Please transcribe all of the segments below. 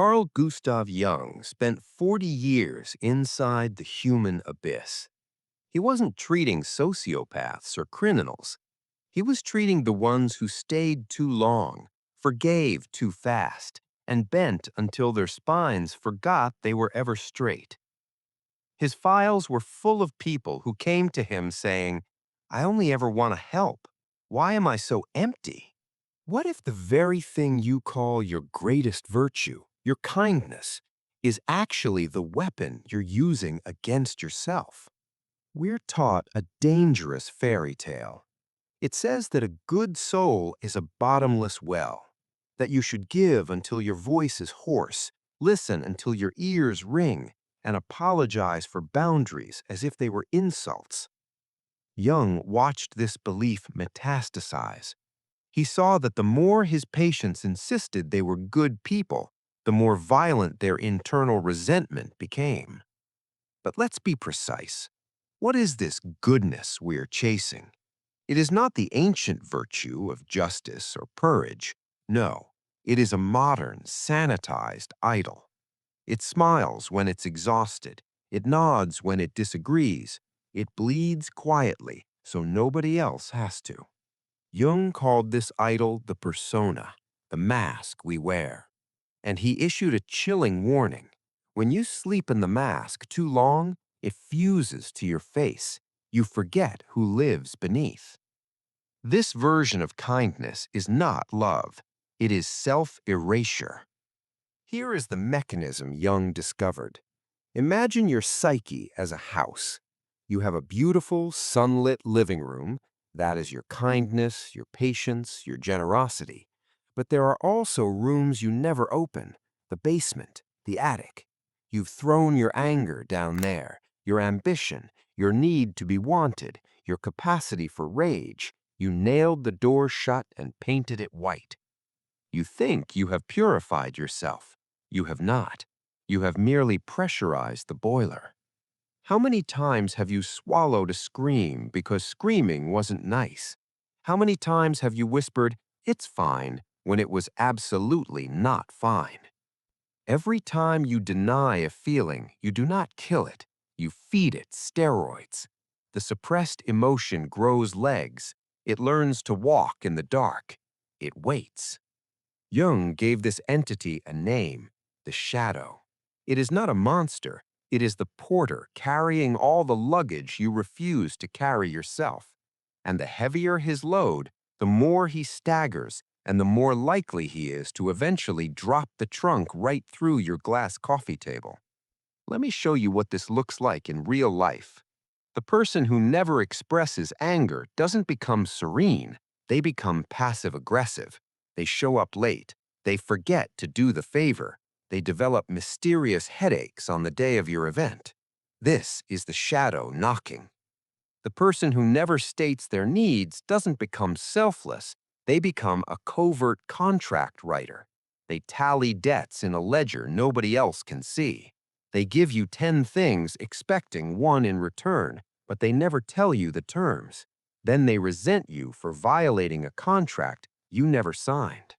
Carl Gustav Jung spent 40 years inside the human abyss. He wasn't treating sociopaths or criminals. He was treating the ones who stayed too long, forgave too fast, and bent until their spines forgot they were ever straight. His files were full of people who came to him saying, "I only ever want to help. Why am I so empty?" What if the very thing you call your greatest virtue, your kindness, is actually the weapon you're using against yourself? We're taught a dangerous fairy tale. It says that a good soul is a bottomless well, that you should give until your voice is hoarse, listen until your ears ring, and apologize for boundaries as if they were insults. Jung watched this belief metastasize. He saw that the more his patients insisted they were good people, the more violent their internal resentment became. But let's be precise. What is this goodness we're chasing? It is not the ancient virtue of justice or courage. No, it is a modern, sanitized idol. It smiles when it's exhausted. It nods when it disagrees. It bleeds quietly so nobody else has to. Jung called this idol the persona, the mask we wear. And he issued a chilling warning. When you sleep in the mask too long, it fuses to your face. You forget who lives beneath. This version of kindness is not love. It is self-erasure. Here is the mechanism Jung discovered. Imagine your psyche as a house. You have a beautiful, sunlit living room. That is your kindness, your patience, your generosity. But there are also rooms you never open, the basement, the attic. You've thrown your anger down there, your ambition, your need to be wanted, your capacity for rage. You nailed the door shut and painted it white. You think you have purified yourself. You have not. You have merely pressurized the boiler. How many times have you swallowed a scream because screaming wasn't nice? How many times have you whispered, "It's fine," when it was absolutely not fine? Every time you deny a feeling, you do not kill it. You feed it steroids. The suppressed emotion grows legs. It learns to walk in the dark. It waits. Jung gave this entity a name, the shadow. It is not a monster. It is the porter carrying all the luggage you refuse to carry yourself. And the heavier his load, the more he staggers and the more likely he is to eventually drop the trunk right through your glass coffee table. Let me show you what this looks like in real life. The person who never expresses anger doesn't become serene. They become passive-aggressive. They show up late. They forget to do the favor. They develop mysterious headaches on the day of your event. This is the shadow knocking. The person who never states their needs doesn't become selfless. They become a covert contract writer. They tally debts in a ledger nobody else can see. They give you 10 things expecting one in return, but they never tell you the terms. Then they resent you for violating a contract you never signed.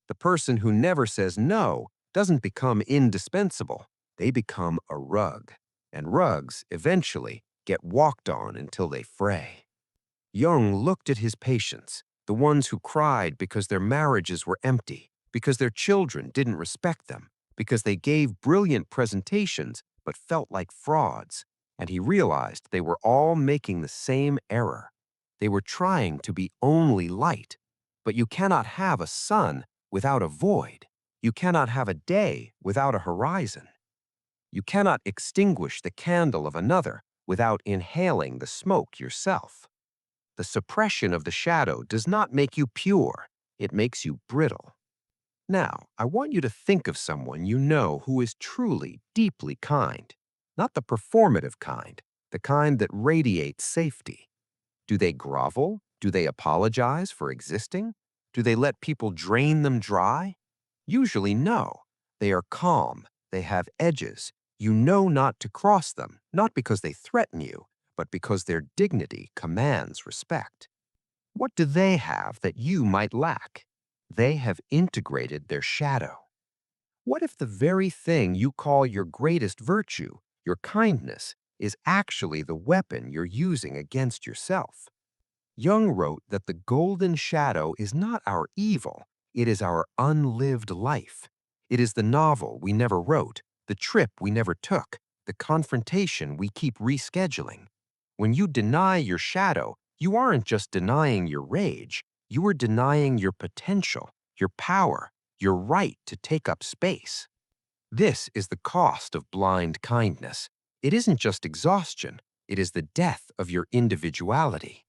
The person who never says no doesn't become indispensable. They become a rug. And rugs, eventually, get walked on until they fray. Jung looked at his patients, the ones who cried because their marriages were empty, because their children didn't respect them, because they gave brilliant presentations but felt like frauds, and he realized they were all making the same error. They were trying to be only light, but you cannot have a sun without a void. You cannot have a day without a horizon. You cannot extinguish the candle of another without inhaling the smoke yourself. The suppression of the shadow does not make you pure, it makes you brittle. Now, I want you to think of someone you know who is truly, deeply kind. Not the performative kind, the kind that radiates safety. Do they grovel? Do they apologize for existing? Do they let people drain them dry? Usually no. They are calm. They have edges. You know not to cross them, not because they threaten you, but because their dignity commands respect. What do they have that you might lack? They have integrated their shadow. What if the very thing you call your greatest virtue, your kindness, is actually the weapon you're using against yourself? Jung wrote that the golden shadow is not our evil, it is our unlived life. It is the novel we never wrote, the trip we never took, the confrontation we keep rescheduling. When you deny your shadow, you aren't just denying your rage, you are denying your potential, your power, your right to take up space. This is the cost of blind kindness. It isn't just exhaustion, it is the death of your individuality.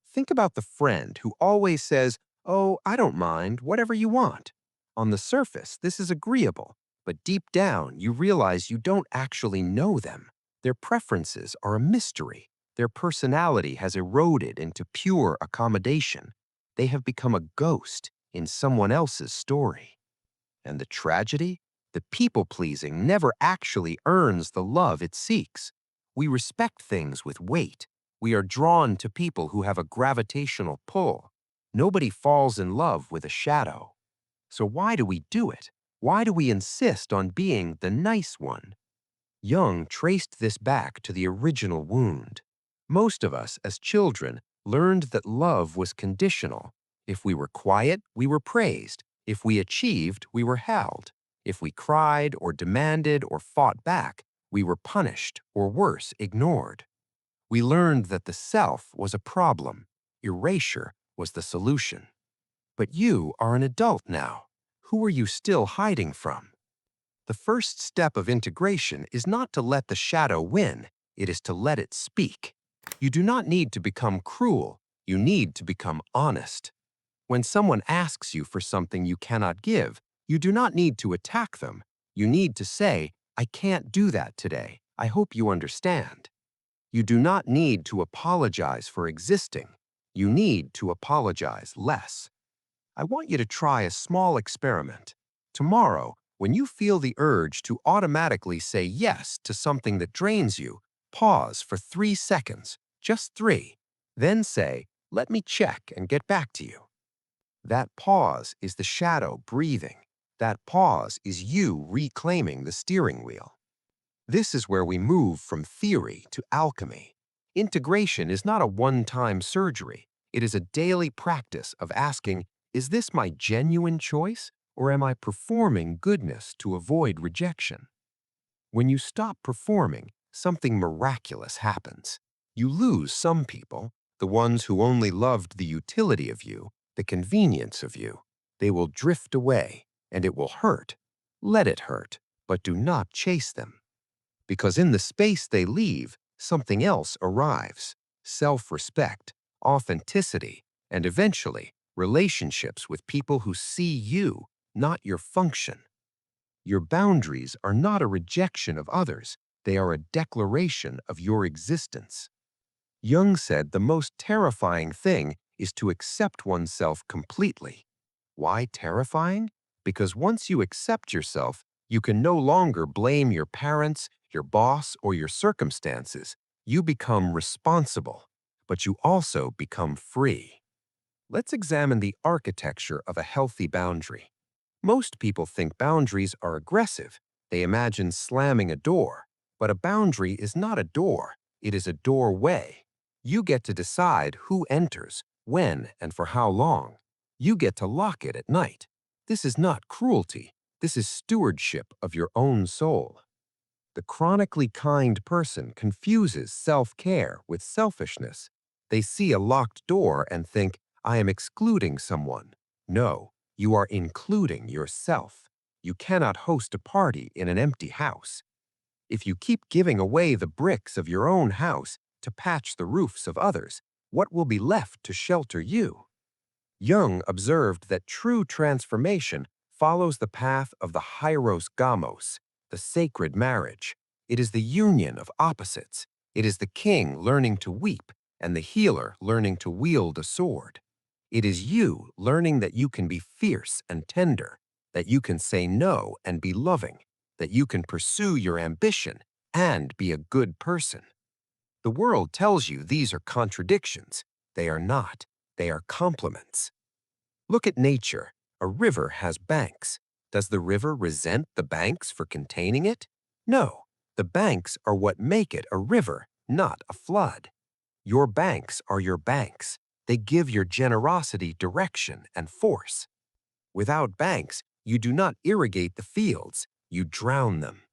Think about the friend who always says, "Oh, I don't mind, whatever you want." On the surface, this is agreeable, but deep down, you realize you don't actually know them. Their preferences are a mystery. Their personality has eroded into pure accommodation. They have become a ghost in someone else's story. And the tragedy? The people-pleasing never actually earns the love it seeks. We respect things with weight. We are drawn to people who have a gravitational pull. Nobody falls in love with a shadow. So why do we do it? Why do we insist on being the nice one? Jung traced this back to the original wound. Most of us, as children, learned that love was conditional. If we were quiet, we were praised. If we achieved, we were held. If we cried or demanded or fought back, we were punished or worse, ignored. We learned that the self was a problem. Erasure was the solution. But you are an adult now. Who are you still hiding from? The first step of integration is not to let the shadow win, it is to let it speak. You do not need to become cruel, you need to become honest. When someone asks you for something you cannot give, you do not need to attack them. You need to say, "I can't do that today. I hope you understand." You do not need to apologize for existing. You need to apologize less. I want you to try a small experiment. Tomorrow, when you feel the urge to automatically say yes to something that drains you, pause for 3 seconds, just 3. Then say, "Let me check and get back to you." That pause is the shadow breathing. That pause is you reclaiming the steering wheel. This is where we move from theory to alchemy. Integration is not a one-time surgery. It is a daily practice of asking, is this my genuine choice, or am I performing goodness to avoid rejection? When you stop performing, something miraculous happens. You lose some people, the ones who only loved the utility of you, the convenience of you. They will drift away, and it will hurt. Let it hurt, but do not chase them. Because in the space they leave, something else arrives: self-respect, authenticity, and eventually, relationships with people who see you, not your function. Your boundaries are not a rejection of others, they are a declaration of your existence. Jung said the most terrifying thing is to accept oneself completely. Why terrifying? Because once you accept yourself, you can no longer blame your parents, your boss, or your circumstances. You become responsible, but you also become free. Let's examine the architecture of a healthy boundary. Most people think boundaries are aggressive. They imagine slamming a door. But a boundary is not a door. It is a doorway. You get to decide who enters, when, and for how long. You get to lock it at night. This is not cruelty. This is stewardship of your own soul. The chronically kind person confuses self-care with selfishness. They see a locked door and think, "I am excluding someone." No, you are including yourself. You cannot host a party in an empty house. If you keep giving away the bricks of your own house to patch the roofs of others, what will be left to shelter you? Jung observed that true transformation follows the path of the hieros gamos, the sacred marriage. It is the union of opposites. It is the king learning to weep and the healer learning to wield a sword. It is you learning that you can be fierce and tender, that you can say no and be loving, that you can pursue your ambition and be a good person. The world tells you these are contradictions. They are not. They are complements. Look at nature. A river has banks. Does the river resent the banks for containing it? No, the banks are what make it a river, not a flood. Your banks are your banks. They give your generosity direction and force. Without banks, you do not irrigate the fields, you drown them.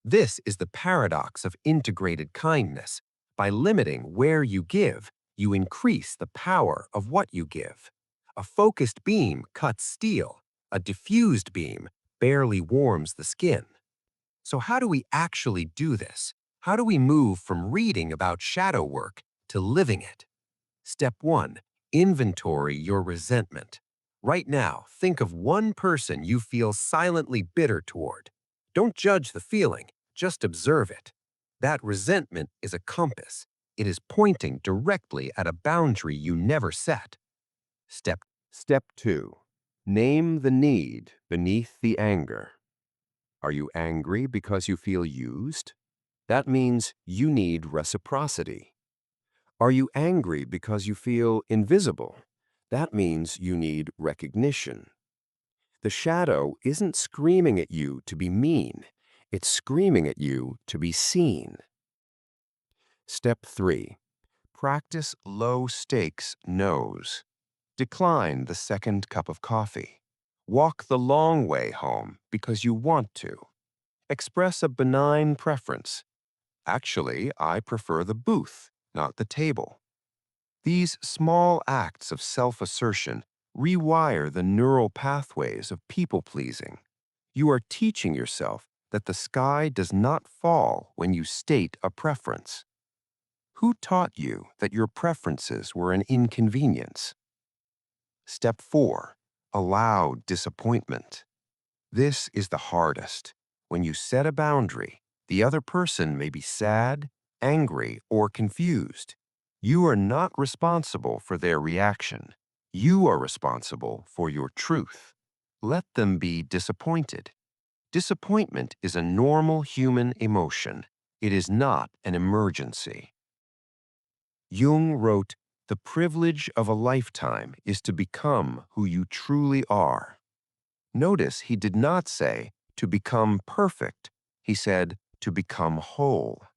This is the paradox of integrated kindness. By limiting where you give, you increase the power of what you give. A focused beam cuts steel. A diffused beam barely warms the skin. So how do we actually do this? How do we move from reading about shadow work to living it? Step 1. Inventory your resentment. Right now, think of one person you feel silently bitter toward. Don't judge the feeling, just observe it. That resentment is a compass. It is pointing directly at a boundary you never set. Step 2. Name the need beneath the anger. Are you angry because you feel used? That means you need reciprocity. Are you angry because you feel invisible? That means you need recognition. The shadow isn't screaming at you to be mean. It's screaming at you to be seen. Step 3. Practice low-stakes no's. Decline the second cup of coffee. Walk the long way home because you want to. Express a benign preference. Actually, I prefer the booth, not the table. These small acts of self-assertion rewire the neural pathways of people-pleasing. You are teaching yourself that the sky does not fall when you state a preference. Who taught you that your preferences were an inconvenience? Step 4. Allow disappointment. This is the hardest. When you set a boundary, the other person may be sad, angry, or confused. You are not responsible for their reaction. You are responsible for your truth. Let them be disappointed. Disappointment is a normal human emotion. It is not an emergency. Jung wrote, "The privilege of a lifetime is to become who you truly are." Notice he did not say to become perfect. He said to become whole.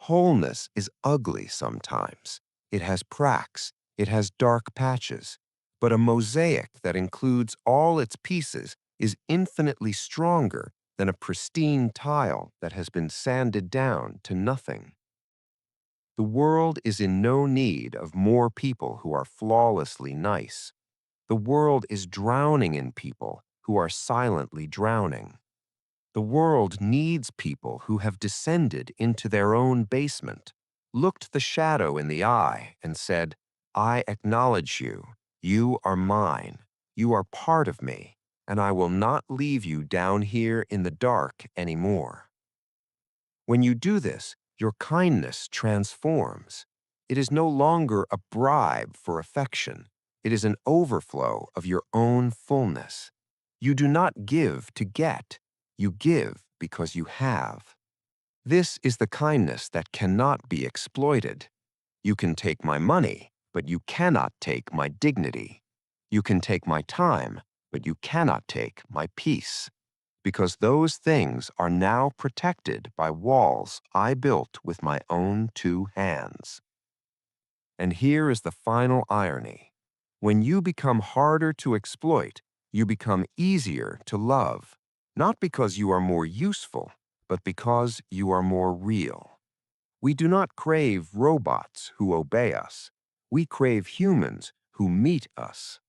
Wholeness is ugly sometimes. It has cracks. It has dark patches. But a mosaic that includes all its pieces is infinitely stronger than a pristine tile that has been sanded down to nothing. The world is in no need of more people who are flawlessly nice. The world is drowning in people who are silently drowning. The world needs people who have descended into their own basement, looked the shadow in the eye, and said, "I acknowledge you. You are mine. You are part of me, and I will not leave you down here in the dark anymore." When you do this, your kindness transforms. It is no longer a bribe for affection. It is an overflow of your own fullness. You do not give to get. You give because you have. This is the kindness that cannot be exploited. You can take my money, but you cannot take my dignity. You can take my time, but you cannot take my peace. Because those things are now protected by walls I built with my own 2 hands. And here is the final irony. When you become harder to exploit, you become easier to love, not because you are more useful, but because you are more real. We do not crave robots who obey us. We crave humans who meet us.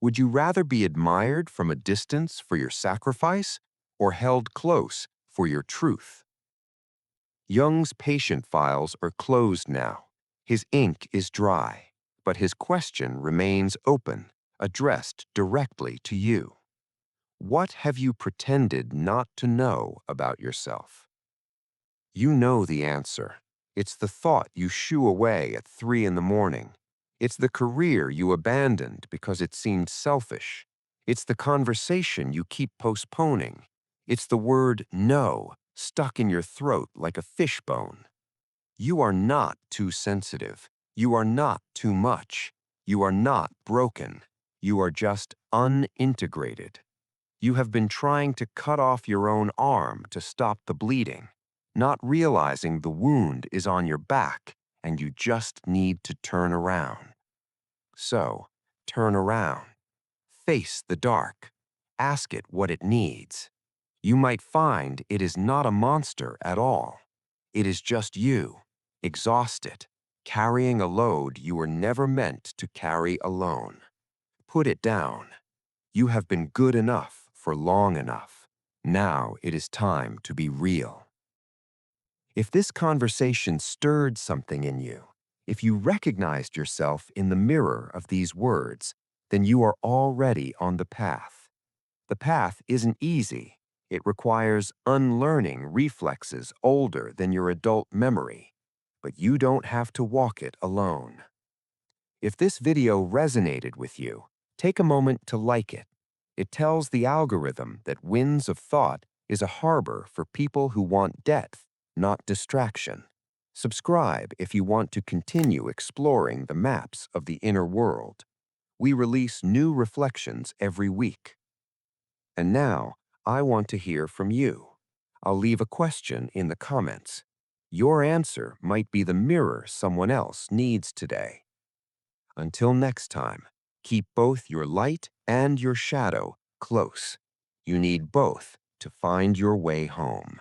Would you rather be admired from a distance for your sacrifice or held close for your truth? Jung's patient files are closed now. His ink is dry, but his question remains open, addressed directly to you. What have you pretended not to know about yourself? You know the answer. It's the thought you shoo away at 3 in the morning. It's the career you abandoned because it seemed selfish. It's the conversation you keep postponing. It's the word no stuck in your throat like a fishbone. You are not too sensitive. You are not too much. You are not broken. You are just unintegrated. You have been trying to cut off your own arm to stop the bleeding, not realizing the wound is on your back and you just need to turn around. So, turn around. Face the dark. Ask it what it needs. You might find it is not a monster at all. It is just you, exhausted, carrying a load you were never meant to carry alone. Put it down. You have been good enough for long enough. Now it is time to be real. If this conversation stirred something in you, if you recognized yourself in the mirror of these words, then you are already on the path. The path isn't easy. It requires unlearning reflexes older than your adult memory, but you don't have to walk it alone. If this video resonated with you, take a moment to like it. It tells the algorithm that Winds of Thought is a harbor for people who want depth, not distraction. Subscribe if you want to continue exploring the maps of the inner world. We release new reflections every week. And now, I want to hear from you. I'll leave a question in the comments. Your answer might be the mirror someone else needs today. Until next time, keep both your light and your shadow close. You need both to find your way home.